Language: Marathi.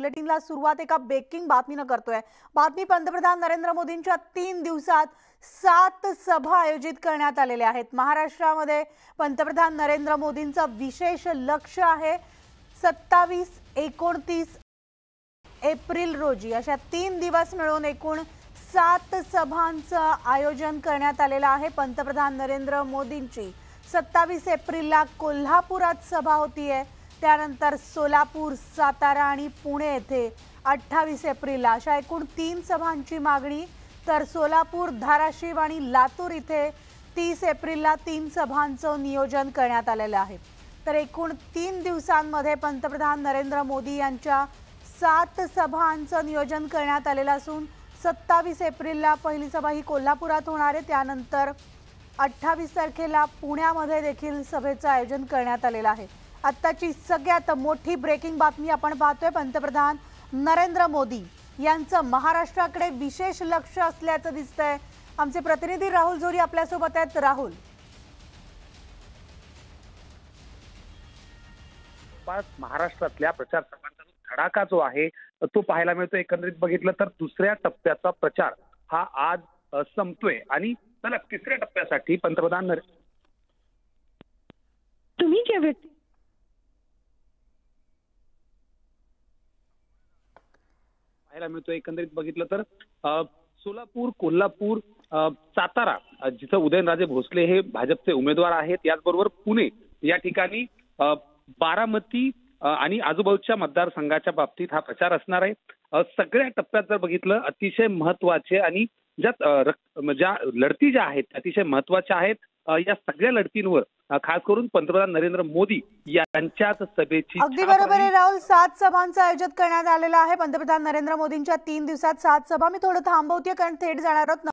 बुलेटिनला सुरुवात एका ब्रेकिंग बातमीनं करतोय। बातमी पंतप्रधान नरेंद्र मोदींच्या 3 दिवसात 7 सभा आयोजित करण्यात आलेल्या आहेत। महाराष्ट्रामध्ये पंतप्रधान नरेंद्र मोदींचं विशेष लक्ष आहे 27-29 एप्रिल रोजी अशा 3 दिवस मिळून एकूण 7 सभांचं आयोजन करण्यात आलेलं आहे। पंतप्रधान नरेंद्र मोदींची 27 एप्रिलला कोल्हापुरात सभा होतीये, त्यानंतर सोलापूर, सातारा आणि पुणे येथे 28 एप्रिलला अशा एकूण 3 सभांची मागणी, तर सोलापूर, धाराशिव आणि लातूर इथे 30 एप्रिलला 3 सभांचं नियोजन करण्यात आलेलं आहे। तर एकूण 3 दिवसांमध्ये पंतप्रधान नरेंद्र मोदी यांच्या 7 सभांचं नियोजन करण्यात आलेलं असून 27 एप्रिलला पहिली सभा ही कोल्हापुरात होणार आहे, त्यानंतर 28 तारखेला पुण्यामध्ये देखील सभेचं आयोजन करण्यात आलेलं आहे। आत्ताची सगळ्यात मोठी ब्रेकिंग बातमी आपण पाहतोय। पंतप्रधान नरेंद्र मोदी यांचं महाराष्ट्राकडे विशेष लक्ष असल्याचं दिसतंय। आमचे प्रतिनिधी राहुल जोरी आपल्या सोबत आहेत। राहुल, महाराष्ट्रातल्या प्रचार सभांचा धडाका जो आहे तो पाहायला मिळतो। एकंदरीत बघितलं तर दुसऱ्या टप्प्याचा प्रचार हा आज संपतोय आणि त्याला तिसऱ्या टप्प्यासाठी पंतप्रधान तुम्ही ज्या व्यक्ती पाहायला मिळतो। एकंदरीत बघितलं तर सोलापूर, कोल्हापूर, सातारा जिथं उदयनराजे भोसले हे भाजपचे उमेदवार आहेत, याचबरोबर पुणे या ठिकाणी बारामती आणि आजूबाजूच्या मतदारसंघाच्या बाबतीत हा प्रचार असणार आहे। सगळ्या टप्प्यात जर बघितलं अतिशय महत्वाचे आणि ज्या लढती ज्या आहेत अतिशय महत्वाच्या आहेत, या सगळ्या लढतींवर खास करून पंतप्रधान नरेंद्र मोदी यांच्याच सभेची अगदी बरोबर आहे राहुल। 7 सभांचं आयोजन करण्यात आलेलं आहे। पंतप्रधान नरेंद्र मोदींच्या 3 दिवसात 7 सभा। मी थोडं थांबवते कारण थेट जाणार आहोत